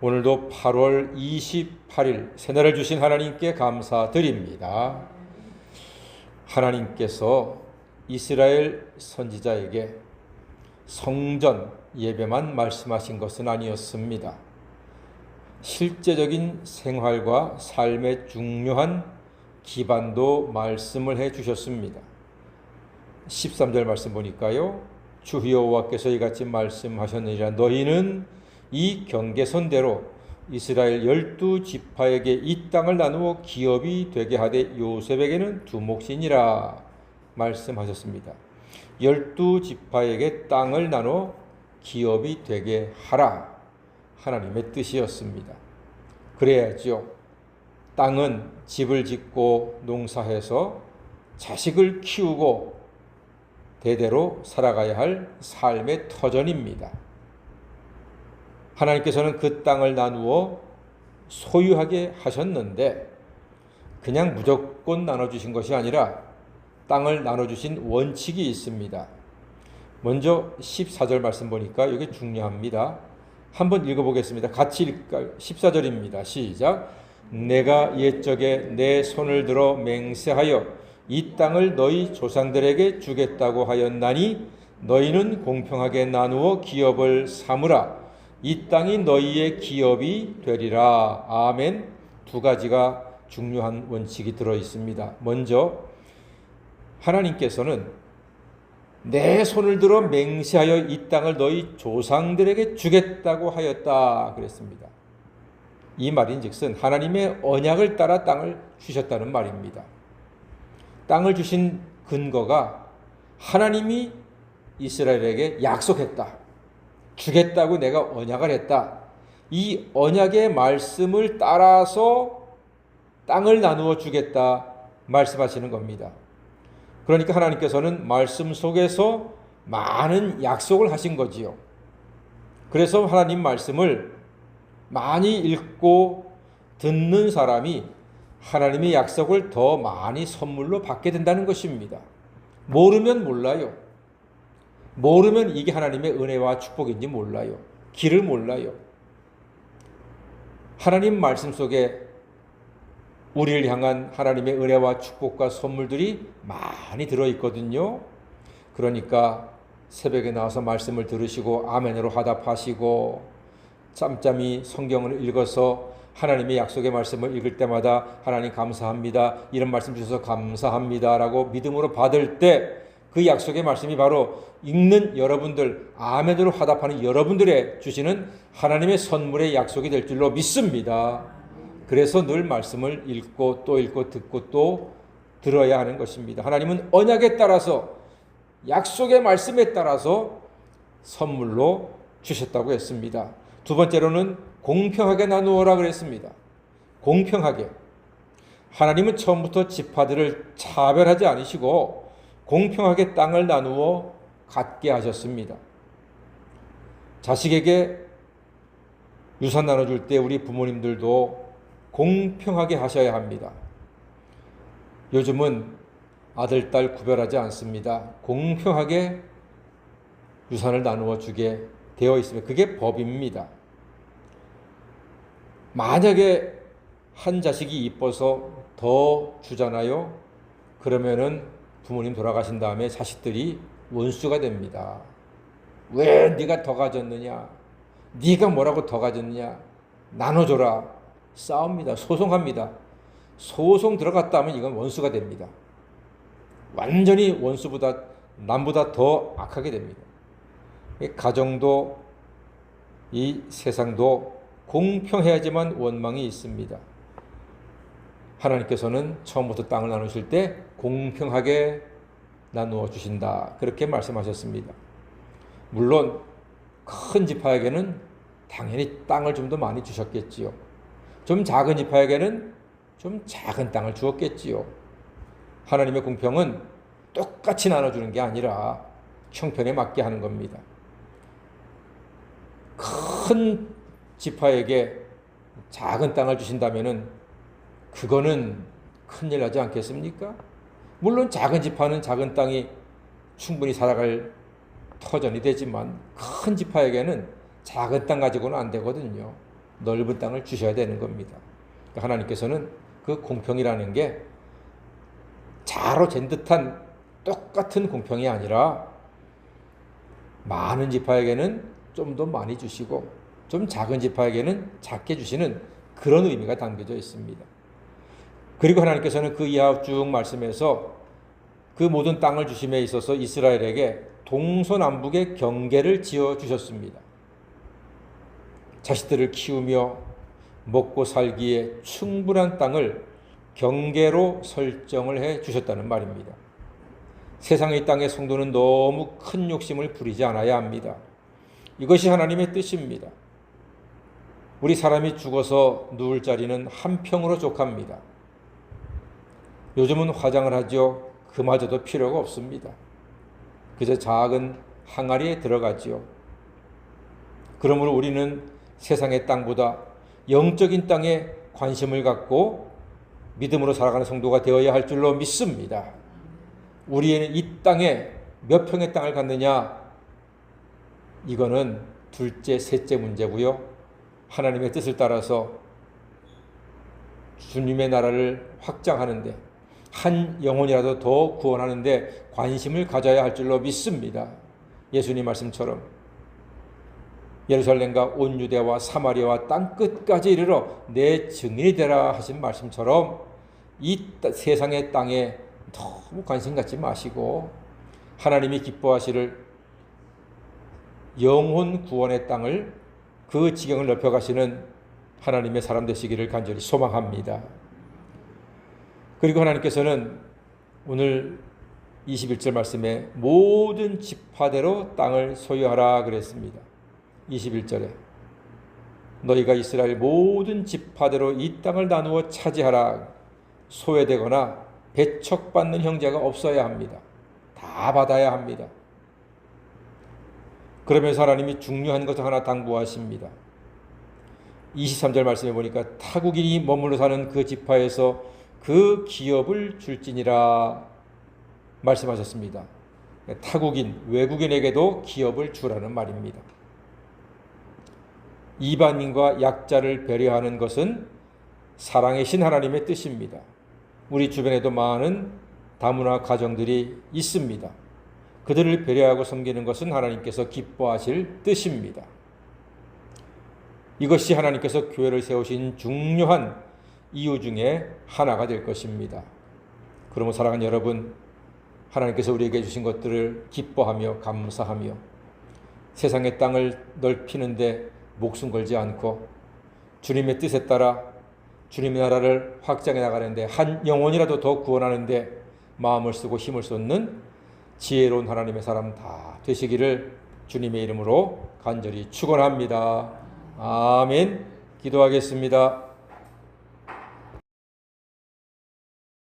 오늘도 8월 28일 새날을 주신 하나님께 감사드립니다. 하나님께서 이스라엘 선지자에게 성전 예배만 말씀하신 것은 아니었습니다. 실제적인 생활과 삶의 중요한 기반도 말씀을 해 주셨습니다. 13절 말씀 보니까요. 주 여호와께서 이같이 말씀하셨느니라. 너희는 이 경계선대로 이스라엘 12지파에게 이 땅을 나누어 기업이 되게 하되 요셉에게는 두 몫이니라 말씀하셨습니다. 12지파에게 땅을 나누어 기업이 되게 하라. 하나님의 뜻이었습니다. 그래야죠. 땅은 집을 짓고 농사해서 자식을 키우고 대대로 살아가야 할 삶의 터전입니다. 하나님께서는 그 땅을 나누어 소유하게 하셨는데 그냥 무조건 나눠주신 것이 아니라 땅을 나눠주신 원칙이 있습니다. 먼저 14절 말씀 보니까 이게 중요합니다. 한번 읽어보겠습니다. 같이 읽을까요? 14절입니다. 시작. 내가 옛적에 내 손을 들어 맹세하여 이 땅을 너희 조상들에게 주겠다고 하였나니 너희는 공평하게 나누어 기업을 삼으라. 이 땅이 너희의 기업이 되리라. 아멘. 두 가지가 중요한 원칙이 들어 있습니다. 먼저 하나님께서는 내 손을 들어 맹세하여 이 땅을 너희 조상들에게 주겠다고 하였다 그랬습니다. 이 말인즉슨 하나님의 언약을 따라 땅을 주셨다는 말입니다. 땅을 주신 근거가 하나님이 이스라엘에게 약속했다. 주겠다고 내가 언약을 했다. 이 언약의 말씀을 따라서 땅을 나누어 주겠다 말씀하시는 겁니다. 그러니까 하나님께서는 말씀 속에서 많은 약속을 하신 거지요. 그래서 하나님 말씀을 많이 읽고 듣는 사람이 하나님의 약속을 더 많이 선물로 받게 된다는 것입니다. 모르면 몰라요. 모르면 이게 하나님의 은혜와 축복인지 몰라요. 길을 몰라요. 하나님 말씀 속에 우리를 향한 하나님의 은혜와 축복과 선물들이 많이 들어있거든요. 그러니까 새벽에 나와서 말씀을 들으시고 아멘으로 화답하시고 짬짬이 성경을 읽어서 하나님의 약속의 말씀을 읽을 때마다 하나님 감사합니다. 이런 말씀 주셔서 감사합니다. 라고 믿음으로 받을 때 그 약속의 말씀이 바로 읽는 여러분들, 아멘으로 화답하는 여러분들의 주시는 하나님의 선물의 약속이 될 줄로 믿습니다. 그래서 늘 말씀을 읽고 또 읽고 듣고 또 들어야 하는 것입니다. 하나님은 언약에 따라서 약속의 말씀에 따라서 선물로 주셨다고 했습니다. 두 번째로는 공평하게 나누어라 그랬습니다. 공평하게. 하나님은 처음부터 지파들을 차별하지 않으시고 공평하게 땅을 나누어 갖게 하셨습니다. 자식에게 유산 나눠줄 때 우리 부모님들도 공평하게 하셔야 합니다. 요즘은 아들, 딸 구별하지 않습니다. 공평하게 유산을 나누어 주게 되어 있습니다. 그게 법입니다. 만약에 한 자식이 이뻐서 더 주잖아요. 그러면은 부모님 돌아가신 다음에 자식들이 원수가 됩니다. 왜 네가 더 가졌느냐? 네가 뭐라고 더 가졌느냐? 나눠줘라. 싸웁니다. 소송합니다. 소송 들어갔다 하면 이건 원수가 됩니다. 완전히 원수보다 남보다 더 악하게 됩니다. 가정도 이 세상도 공평해야지만 원망이 있습니다. 하나님께서는 처음부터 땅을 나누실 때 공평하게 나누어 주신다. 그렇게 말씀하셨습니다. 물론 큰 지파에게는 당연히 땅을 좀 더 많이 주셨겠지요. 좀 작은 지파에게는 좀 작은 땅을 주었겠지요. 하나님의 공평은 똑같이 나눠주는 게 아니라 형편에 맞게 하는 겁니다. 큰 지파에게 작은 땅을 주신다면은 그거는 큰일 나지 않겠습니까? 물론 작은 지파는 작은 땅이 충분히 살아갈 터전이 되지만 큰 지파에게는 작은 땅 가지고는 안 되거든요. 넓은 땅을 주셔야 되는 겁니다. 그러니까 하나님께서는 그 공평이라는 게 자로 잰 듯한 똑같은 공평이 아니라 많은 지파에게는 좀 더 많이 주시고 좀 작은 지파에게는 작게 주시는 그런 의미가 담겨져 있습니다. 그리고 하나님께서는 그 이하 쭉 말씀에서 그 모든 땅을 주심에 있어서 이스라엘에게 동서남북의 경계를 지어 주셨습니다. 자식들을 키우며 먹고 살기에 충분한 땅을 경계로 설정을 해 주셨다는 말입니다. 세상의 땅의 성도는 너무 큰 욕심을 부리지 않아야 합니다. 이것이 하나님의 뜻입니다. 우리 사람이 죽어서 누울 자리는 한 평으로 족합니다. 요즘은 화장을 하죠. 그마저도 필요가 없습니다. 그저 작은 항아리에 들어가지요. 그러므로 우리는 세상의 땅보다 영적인 땅에 관심을 갖고 믿음으로 살아가는 성도가 되어야 할 줄로 믿습니다. 우리는 이 땅에 몇 평의 땅을 갖느냐? 이거는 둘째, 셋째 문제고요. 하나님의 뜻을 따라서 주님의 나라를 확장하는데 한 영혼이라도 더 구원하는데 관심을 가져야 할 줄로 믿습니다. 예수님 말씀처럼 예루살렘과 온 유대와 사마리아와 땅끝까지 이르러 내 증인이 되라 하신 말씀처럼 이 세상의 땅에 너무 관심 갖지 마시고 하나님이 기뻐하시를 영혼 구원의 땅을 그 지경을 넓혀가시는 하나님의 사람 되시기를 간절히 소망합니다. 그리고 하나님께서는 오늘 21절 말씀에 모든 지파대로 땅을 소유하라 그랬습니다. 21절에 너희가 이스라엘 모든 지파대로 이 땅을 나누어 차지하라. 소외되거나 배척받는 형제가 없어야 합니다. 다 받아야 합니다. 그러면서 하나님이 중요한 것을 하나 당부하십니다. 23절 말씀해 보니까 타국인이 머물러 사는 그 지파에서 그 기업을 줄지니라 말씀하셨습니다. 타국인, 외국인에게도 기업을 주라는 말입니다. 이방인과 약자를 배려하는 것은 사랑의 신 하나님의 뜻입니다. 우리 주변에도 많은 다문화 가정들이 있습니다. 그들을 배려하고 섬기는 것은 하나님께서 기뻐하실 뜻입니다. 이것이 하나님께서 교회를 세우신 중요한 이유 중에 하나가 될 것입니다. 그러므로 사랑하는 여러분, 하나님께서 우리에게 주신 것들을 기뻐하며 감사하며 세상의 땅을 넓히는데 목숨 걸지 않고 주님의 뜻에 따라 주님의 나라를 확장해 나가는데 한 영혼이라도 더 구원하는데 마음을 쓰고 힘을 쏟는 지혜로운 하나님의 사람 다 되시기를 주님의 이름으로 간절히 축원합니다. 아멘. 기도하겠습니다.